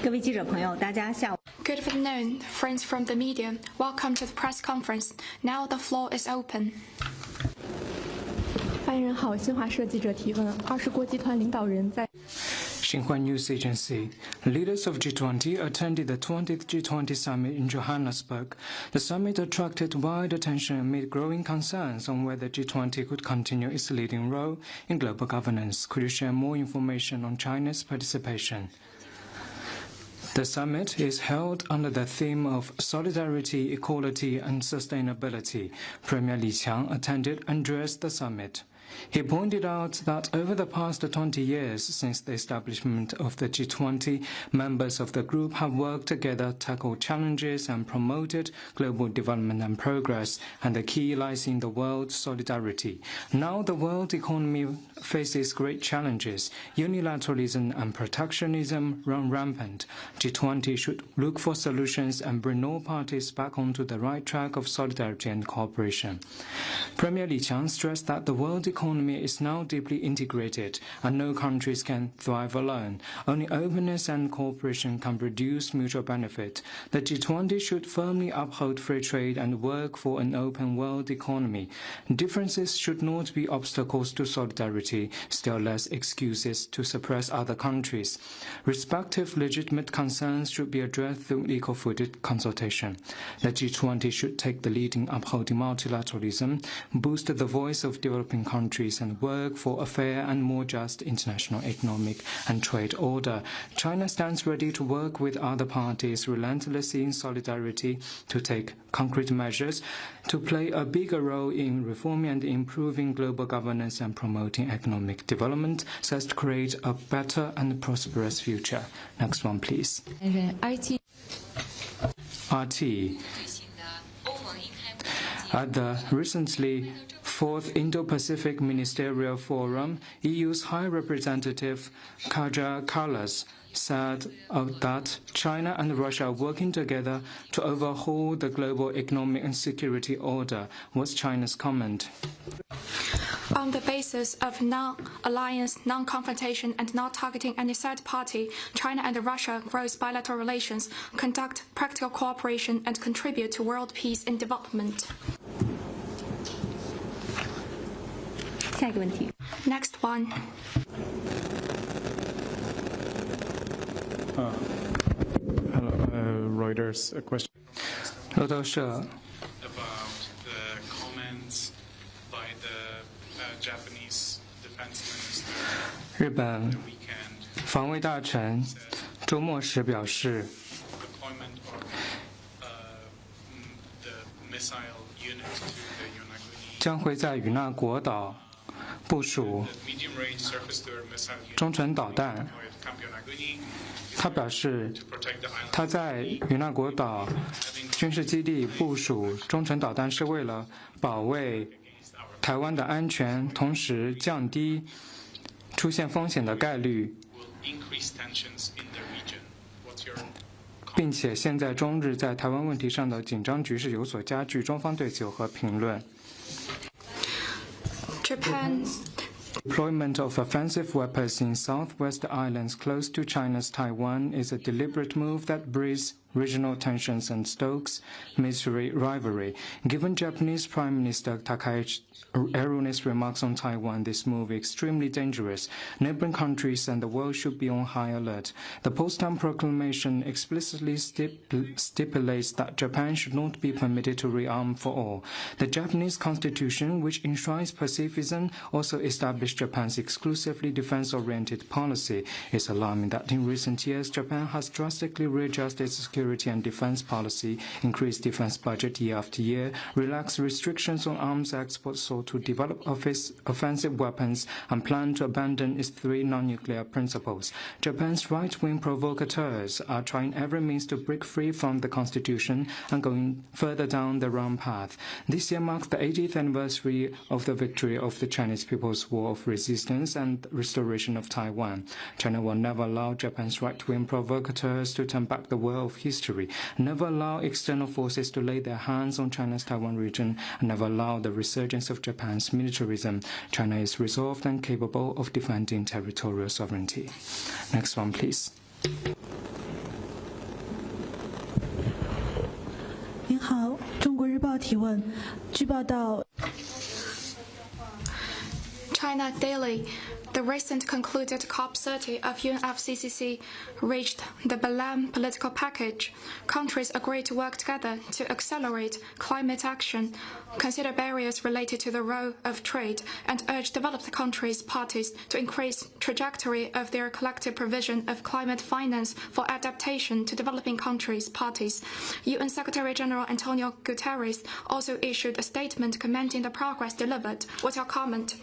各位记者朋友，大家下午。Good afternoon, friends from the media. Welcome to the press conference. Now the floor is open. 发言人好，新华社记者提问：20国集团领导人在。Xinhua News Agency. Leaders of G20 attended the 20th G20 summit in Johannesburg. The summit attracted wide attention amid growing concerns on whether G20 could continue its leading role in global governance. Could you share more information on China's participation? The summit is held under the theme of Solidarity, Equality and Sustainability. Premier Li Qiang attended and addressed the summit. He pointed out that over the past 20 years since the establishment of the G20, members of the group have worked together, tackled challenges and promoted global development and progress, and the key lies in the world's solidarity. Now the world economy faces great challenges. Unilateralism and protectionism run rampant. G20 should look for solutions and bring all parties back onto the right track of solidarity and cooperation. Premier Li Qiang stressed that the world economy is now deeply integrated and no countries can thrive alone. Only openness and cooperation can produce mutual benefit. The G20 should firmly uphold free trade and work for an open world economy. Differences should not be obstacles to solidarity, still less excuses to suppress other countries. Respective legitimate concerns should be addressed through equal-footed consultation. The G20 should take the lead in upholding multilateralism, boost the voice of developing countries and work for a fair and more just international economic and trade order. China stands ready to work with other parties relentlessly in solidarity to take concrete measures to play a bigger role in reforming and improving global governance and promoting economic development so as to create a better and prosperous future. Next one, please. RT. At the recently Fourth Indo-Pacific Ministerial Forum, EU's High Representative Kaja Kallas said that China and Russia are working together to overhaul the global economic and security order. What's China's comment? On the basis of non-alliance, non-confrontation, and not targeting any third party, China and Russia grow bilateral relations, conduct practical cooperation, and contribute to world peace and development. Next one. Hello, Reuters. A question. 路透社 About the comments by the Japanese defense minister 日本 the weekend 防卫大臣周末时表示， deployment of the missile unit to the Yonaguni 将会在与那国岛部署 medium-range surface-to-air missile unit 中程导弹。 deployed at Camp Yonaguni 他表示， to protect the island. 他在与那国岛军事基地部署中程导弹是为了保卫台湾的安全，同时降低出现风险的概率， will increase tensions in the region. What's your 并且现在中日在台湾问题上的紧张局势有所加剧，中方对此有何评论？ Japan's Deployment of offensive weapons in Southwest Islands close to China's Taiwan is a deliberate move that breeds regional tensions and stokes military rivalry. Given Japanese Prime Minister Takaichi's erroneous remarks on Taiwan, this move is extremely dangerous. Neighboring countries and the world should be on high alert. The Potsdam Proclamation explicitly stipulates that Japan should not be permitted to rearm for all. The Japanese constitution, which enshrines pacifism, also established Japan's exclusively defense-oriented policy. It's alarming that in recent years, Japan has drastically readjusted its security and defense policy, increased defense budget year after year, relaxed restrictions on arms exports sought to develop offensive weapons, and planned to abandon its three non-nuclear principles. Japan's right-wing provocateurs are trying every means to break free from the constitution and going further down the wrong path. This year marks the 80th anniversary of the victory of the Chinese People's War of Resistance and restoration of Taiwan. China will never allow Japan's right-wing provocateurs to turn back the wheel of history, never allow external forces to lay their hands on China's Taiwan region, and never allow the resurgence of Japan's militarism. China is resolved and capable of defending territorial sovereignty. Next one, please. 您好，中国日报提问。据报道 China Daily. The recent concluded COP30 of UNFCCC reached the Belém political package. Countries agreed to work together to accelerate climate action, consider barriers related to the role of trade, and urge developed countries' parties to increase trajectory of their collective provision of climate finance for adaptation to developing countries' parties. UN Secretary-General Antonio Guterres also issued a statement commending the progress delivered. What's your comment?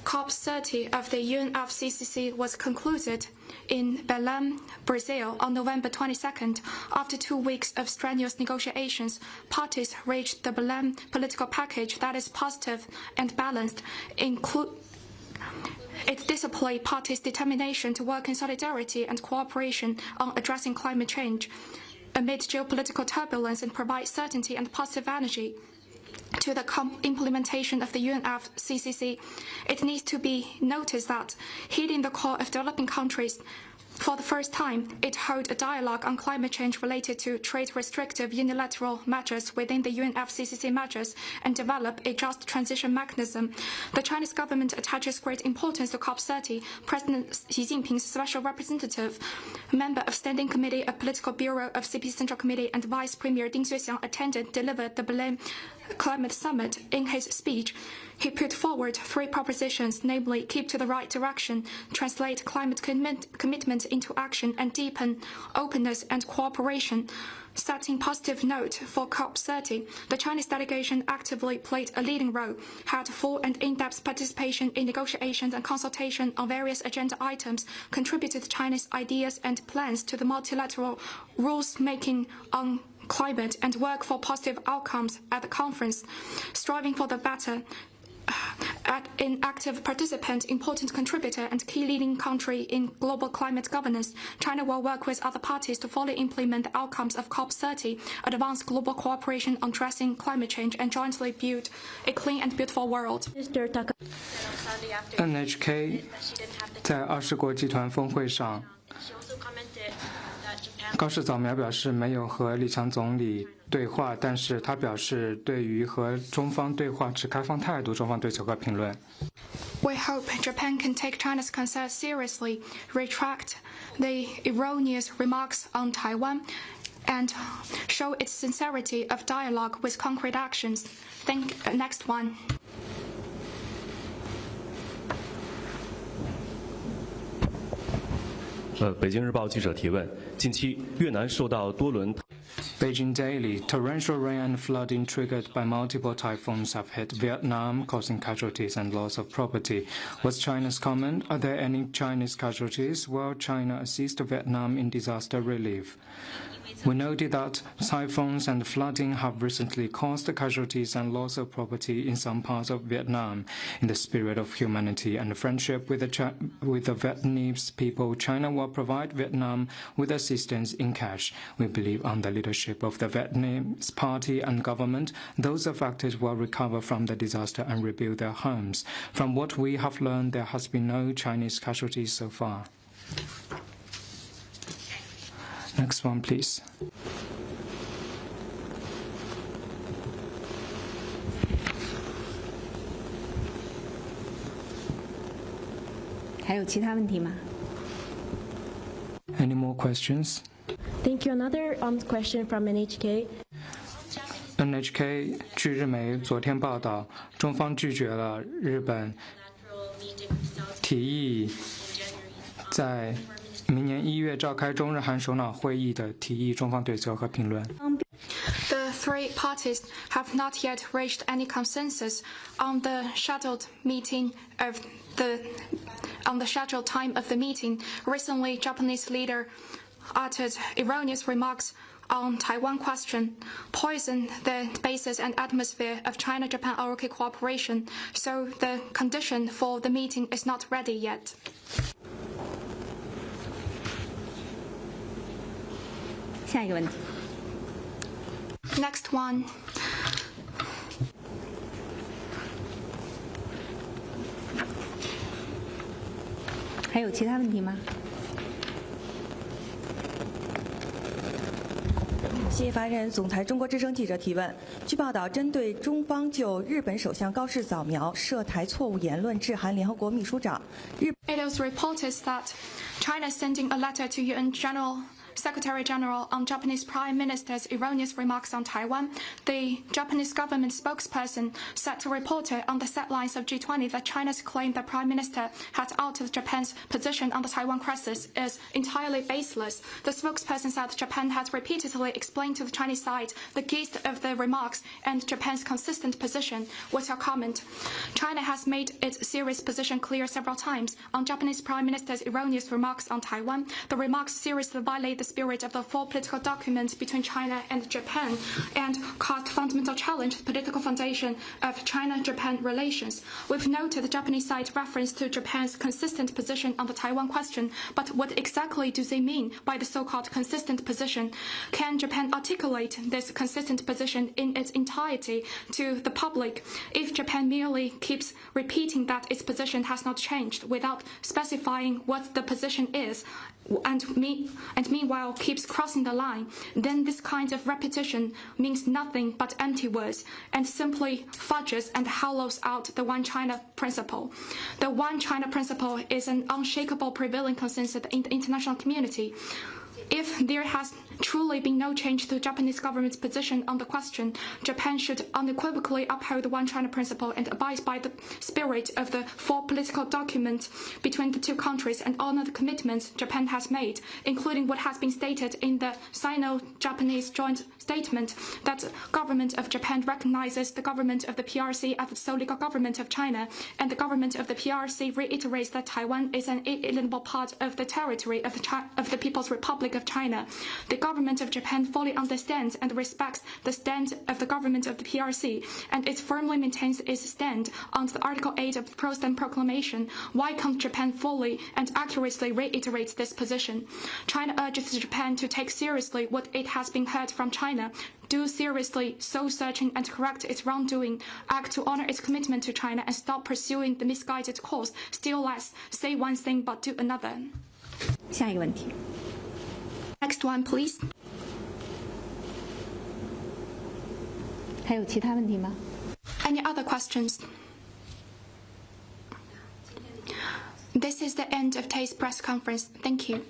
COP30 of the UNFCCC was concluded in Belém, Brazil on November 22nd. After 2 weeks of strenuous negotiations, parties reached the Belém political package that is positive and balanced, it displayed parties' determination to work in solidarity and cooperation on addressing climate change amid geopolitical turbulence and provide certainty and positive energy to the implementation of the UNFCCC. It needs to be noticed that, heeding the call of developing countries, for the first time, it held a dialogue on climate change related to trade-restrictive unilateral measures within the UNFCCC measures and develop a just transition mechanism. The Chinese government attaches great importance to COP30. President Xi Jinping's special representative, member of Standing Committee of Political Bureau of CP Central Committee, and Vice Premier Ding Xuexiang delivered the Belém Climate Summit. In his speech, he put forward 3 propositions, namely, keep to the right direction, translate climate commitment into action, and deepen openness and cooperation. Setting positive note for COP30, the Chinese delegation actively played a leading role, had full and in-depth participation in negotiations and consultation on various agenda items, contributed China's ideas and plans to the multilateral rules-making on climate, and work for positive outcomes at the conference, striving for the better. An active participant, important contributor, and key leading country in global climate governance, China will work with other parties to fully implement the outcomes of COP30, advance global cooperation on addressing climate change, and jointly build a clean and beautiful world. NHK 在20国集团峰会上，高市早苗表示没有和李强总理对话，但是他表示对于和中方对话持开放态度，中方对此有个评论。We hope Japan can take China's concerns seriously, retract the erroneous remarks on Taiwan, and show its sincerity of dialogue with concrete actions. Next one. 北京日报记者提问：近期越南受到多轮 Beijing Daily. Torrential rain and flooding triggered by multiple typhoons have hit Vietnam, causing casualties and loss of property. What's China's comment? Are there any Chinese casualties? Will China assist Vietnam in disaster relief? We noted that typhoons and flooding have recently caused casualties and loss of property in some parts of Vietnam. In the spirit of humanity and friendship with the Vietnamese people, China will provide Vietnam with assistance in cash. We believe under the leadership of the Vietnamese party and government, those affected will recover from the disaster and rebuild their homes. From what we have learned, there has been no Chinese casualties so far. Next one, please. 还有其他问题吗？ Any more questions? Thank you. Another question from NHK. NHK 据日媒昨天报道，中方拒绝了日本提议在明年1月召开中日韩首脑会议的提议，中方对此有何评论？ The 3 parties have not yet reached any consensus on the scheduled time of the meeting. Recently, Japanese leader uttered erroneous remarks on Taiwan question, poison the basis and atmosphere of China-Japan ROK cooperation, so the condition for the meeting is not ready yet. 下一个问题。 Next one. 还有其他问题吗？新闻发言人、总台中国之声记者提问：据报道，针对中方就日本首相高市早苗涉台错误言论致函联合国秘书长，It is reported that China is sending a letter to UN Secretary General on Japanese Prime Minister's erroneous remarks on Taiwan. The Japanese government spokesperson said to a reporter on the sidelines of G20 that China's claim that Prime Minister had altered Japan's position on the Taiwan crisis is entirely baseless. The spokesperson said Japan had repeatedly explained to the Chinese side the gist of the remarks and Japan's consistent position. What's your comment? China has made its serious position clear several times on Japanese Prime Minister's erroneous remarks on Taiwan. The remarks seriously violate the spirit of the full political document between China and Japan and caused fundamental challenge to the political foundation of China-Japan relations. We've noted the Japanese side reference to Japan's consistent position on the Taiwan question, but what exactly do they mean by the so-called consistent position? Can Japan articulate this consistent position in its entirety to the public? If Japan merely keeps repeating that its position has not changed without specifying what the position is, and meanwhile keeps crossing the line, then this kind of repetition means nothing but empty words and simply fudges and hollows out the One China principle. The One China principle is an unshakable prevailing consensus in the international community. If there has truly been no change to the Japanese government's position on the question, Japan should unequivocally uphold the One China principle and abide by the spirit of the full political document between the two countries and honor the commitments Japan has made, including what has been stated in the Sino-Japanese joint statement that the government of Japan recognizes the government of the PRC as the sole legal government of China, and the government of the PRC reiterates that Taiwan is an inalienable part of the territory of the People's Republic of China. The government of Japan fully understands and respects the stand of the government of the PRC, and it firmly maintains its stand on the Article 8 of the Potsdam Proclamation. Why can't Japan fully and accurately reiterate this position? China urges Japan to take seriously what it has been heard from China, do seriously soul-searching and correct its wrongdoing, act to honor its commitment to China, and stop pursuing the misguided course, still less say one thing but do another. 下一个问题。 Next one, please. 还有其他问题吗？ Any other questions? This is the end of today's press conference. Thank you.